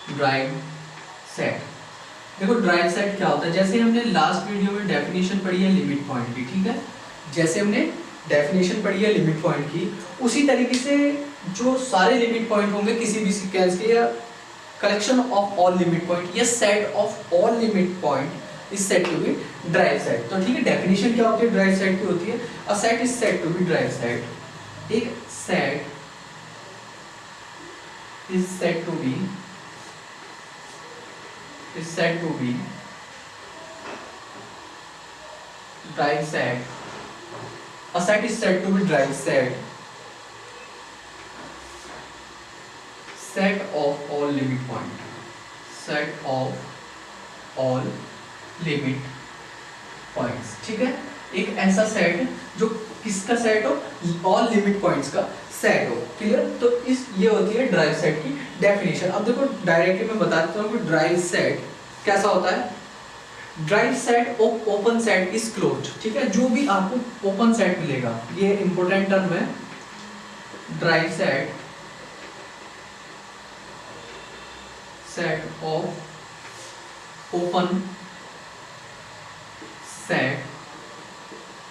Drive set. देखो drive set क्या होता है, जैसे हमने लास्ट वीडियो में डेफिनेशन पढ़ी है लिमिट पॉइंट की, ठीक है, जैसे हमने डेफिनेशन पढ़ी है लिमिट पॉइंट की, उसी तरीके से जो सारे लिमिट पॉइंट होंगे किसी भी सीक्वेंस के, या collection of all limit point या set of all limit point is said to be derived set. तो ठीक है, डेफिनेशन क्या होती है ड्राइव सेट की होती है, a set is said to be derived set. एक set is said to be is said to be drive set. A set is said to be drive set. Set of all limit point. Set of all limit points. ठीक है, एक ऐसा set जो किसका set हो, all limit points का set हो। Clear? तो इस ये होती है ड्राइव सेट की डेफिनेशन। अब देखो डायरेक्टली मैं बता देता हूँ कि ड्राइव सेट कैसा होता है। Drive set of open set is closed. ठीक है, जो भी आपको ओपन सेट मिलेगा, ये इंपॉर्टेंट टर्म है, drive set set of open set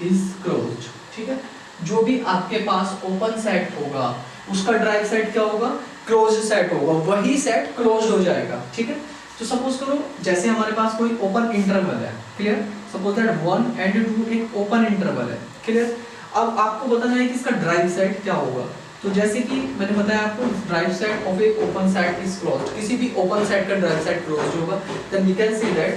is closed. ठीक है, जो भी आपके पास ओपन सेट होगा उसका ड्राइव सेट क्या होगा, क्लोज्ड सेट होगा, वही सेट क्लोज्ड हो जाएगा। ठीक है, तो सपोज करो जैसे हमारे पास कोई ओपन इंटरवल है, क्लियर, सपोज दैट 1 and 2 एक ओपन इंटरवल है, क्लियर। अब आपको बताना है कि इसका ड्राइव सेट क्या होगा। तो जैसे कि मैंने बताया आपको, derived set of a open set is closed, किसी भी ओपन सेट का ड्राइव सेट क्लोज्ड होगा, then we can see that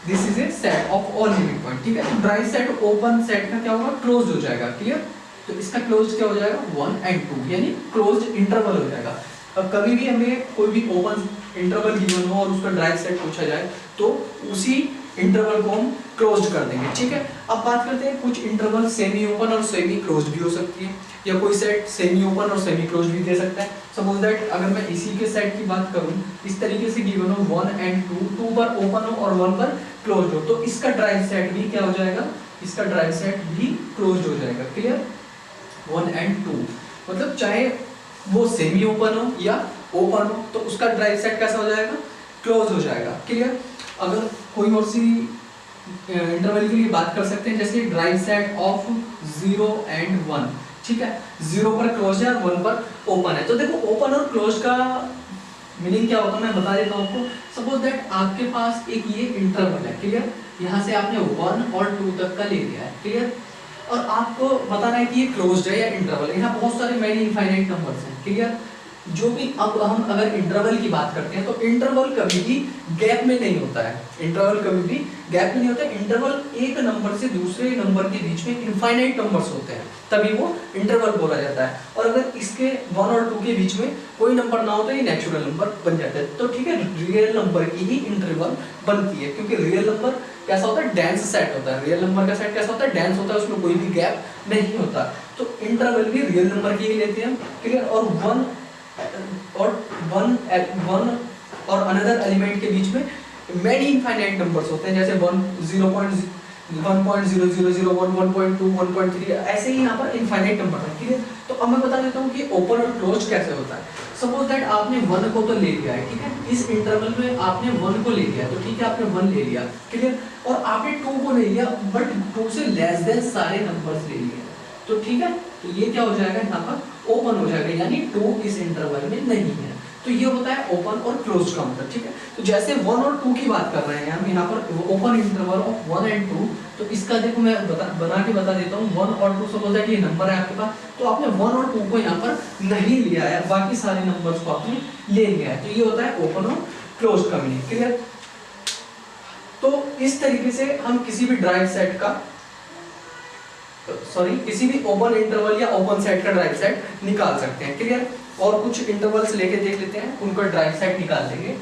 this is a set of all limit point. ठीक है, तो ड्राइव सेट ओपन सेट का क्या होगा, क्लोज्ड हो जाएगा। क्लियर, तो इसका क्लोज्ड क्या हो जाएगा, 1 and 2, यानी क्लोज्ड इंटरवल हो जाएगा। अब कभी भी हमें कोई भी ओपन इंटरवल गिवन हो और उसका ड्राइव सेट पूछा जाए तो उसी इंटरवल को हम क्लोज्ड कर देंगे। ठीक है, अब बात करते हैं, कुछ इंटरवल सेमी ओपन और सेमी क्लोज्ड भी हो सकती है, या कोई सेट सेमी ओपन और सेमी क्लोज्ड भी दे सकता है। सपोज दैट अगर मैं इसी के सेट की बात करूं, इस तरीके से गिवन हो 1 and 2, 2 पर ओपन हो और 1 पर क्लोज्ड हो, तो इसका ड्राइव सेट भी क्या हो जाएगा, इसका ड्राइव सेट भी क्लोज्ड हो जाएगा। क्लियर, 1 and 2 मतलब चाहे वो सेमी ओपन हो या ओपन हो, तो उसका ड्राइव सेट कैसा हो जाएगा, क्लोज हो जाएगा। क्लियर, अगर कोई और सी इंटरवल के लिए बात कर सकते हैं, जैसे ड्राइव सेट ऑफ 0 and 1। ठीक है, 0 पर क्लोज है और 1 पर ओपन है। तो देखो ओपन और क्लोज का मीनिंग क्या होता है मैं बता देता हूँ आपको। सपोज दैट आपके पास एक ये इंटरवल है, क्लियर, यहाँ से आपने 1 और 2 तक का ले लिया है, क्लियर, और आपको बताना है कि ये क्लोज्ड है या इंटरवल है। यहाँ बहुत सारे मैनी इनफाइनाइट नंबर्स हैं, क्लियर, जो भी अब हम अगर इंटरवल की बात करते हैं तो इंटरवल कभी भी गैप में नहीं होता है, इंटरवल कभी भी गैप में नहीं होता है। इंटरवल एक नंबर से दूसरे नंबर के बीच में इनफाइनाइट नंबर्स होते हैं, तभी वो इंटरवल बोला जाता है। और अगर इसके 1 और 2 के बीच में कोई नंबर ना हो तो ये नेचुरल नंबर बन जाता है। तो ठीक है, रियल नंबर की ही इंटरवल बनती है, क्योंकि रियल नंबर कैसा होता है, डेंस सेट होता है। रियल नंबर का सेट कैसा होता है, डेंस होता है, उसमें कोई भी गैप नहीं होता। तो इंटरवल भी रियल नंबर की ही लेते हैं, क्लियर। और 1 और अनदर एलिमेंट के बीच में मैनी इनफाइनाइट नंबर्स होते हैं, जैसे 1.00001, 1.2, 1.3, ऐसे ही यहाँ पर इनफाइनाइट नंबर है। ठीक है, तो अब मैं बता देता हूँ कि ओपन और क्लोज कैसे होता है। सपोज दैट आपने 1 को तो ले लिया है, ठीक है, इस इंटरवल में आपने 1 को ले लिया, तो ठीक है आपने 1 ले लिया, क्लियर, और आपने 2 को ले लिया, बट 2 से लेस देन सारे नंबर्स ले लिए, तो ठीक है, तो ये क्या हो जाएगा, यहाँ पर ओपन हो जाएगा, यानी 2 इस इंटरवल में नहीं है। तो ये होता है ओपन और क्लोज का मतलब। ठीक है, तो जैसे 1 और 2 की बात कर रहे हैं हम यहाँ पर, ओपन इंटरवल ऑफ 1 and 2, तो इसका देखो मैं बना के बता देता हूँ। 1 और 2 सपोज दैट ये नंबर है आपके पास, तो आपने 1 और 2 को यहाँ पर नहीं लिया है, बाकी सारे नंबर्स को आपने ले लिया है, तो ये होता है ओपन और क्लोज का मीनिंग। क्लियर, तो इस तरीके से हम किसी भी ड्राइव सेट का किसी भी ओपन इंटरवल या ओपन सेट का ड्राइव सेट निकाल सकते हैं। क्लियर, और कुछ इंटरवल्स लेके देख लेते हैं, उनका ड्राइव सेट निकाल देंगे।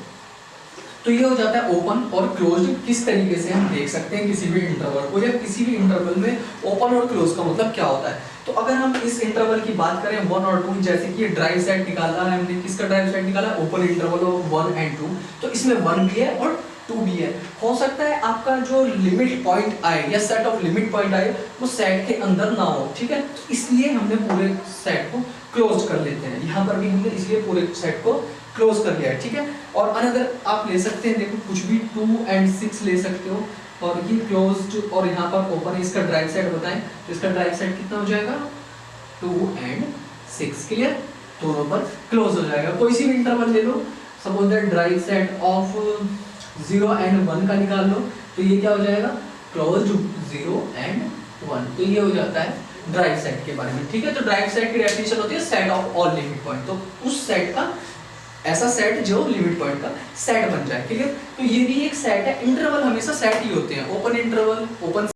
तो ये हो जाता है ओपन और क्लोज्ड, किस तरीके से हम देख सकते हैं किसी भी इंटरवल को, या किसी भी इंटरवल में ओपन और क्लोज का मतलब क्या होता है। तो अगर हम इस इंटरवल की बात करें 1 और 2, जैसे कि ड्राइव सेट निकाला है हमने, किसका ड्राइव सेट निकाला, ओपन इंटरवल ऑफ 1 and 2, तो इसमें 1 भी है और 2 भी है। हो सकता है आपका जो लिमिट पॉइंट आए या सेट ऑफ लिमिट पॉइंट आए वो सेट के अंदर ना हो, ठीक है, इसलिए हमने पूरे सेट को क्लोज कर लेते हैं। यहाँ पर भी हमने इसलिए पूरे सेट को क्लोज कर लिया है, ठीक है। और अनदर आप ले सकते हैं, देखो कुछ भी 2 and 6 ले सकते हो, और ये क्लोज्ड और यहाँ पर ओपन है, इसका ड्राइव साइड बताएं तो इसका ड्राइव साइड कितना हो जाएगा 2 and 6, क्लियर, दोनों पर क्लोज हो जाएगा। कोई सी भी इंटरवल ले लो, suppose that derived set of 0 and 1 का निकाल लो, तो ये क्या हो जाएगा क्लोज्ड 0 and 1, तो ये हो जाता है ड्राइव सेट के बारे में, ठीक है। तो ड्राइव सेट की डेफिनेशन होती है set of all limit point, तो उस सेट का ऐसा सेट जो लिमिट पॉइंट का सेट बन जाए, ठीक है। तो ये भी एक सेट है, इंटरवल हमेशा सेट ही होते हैं, ओपन इंटरवल, ओपन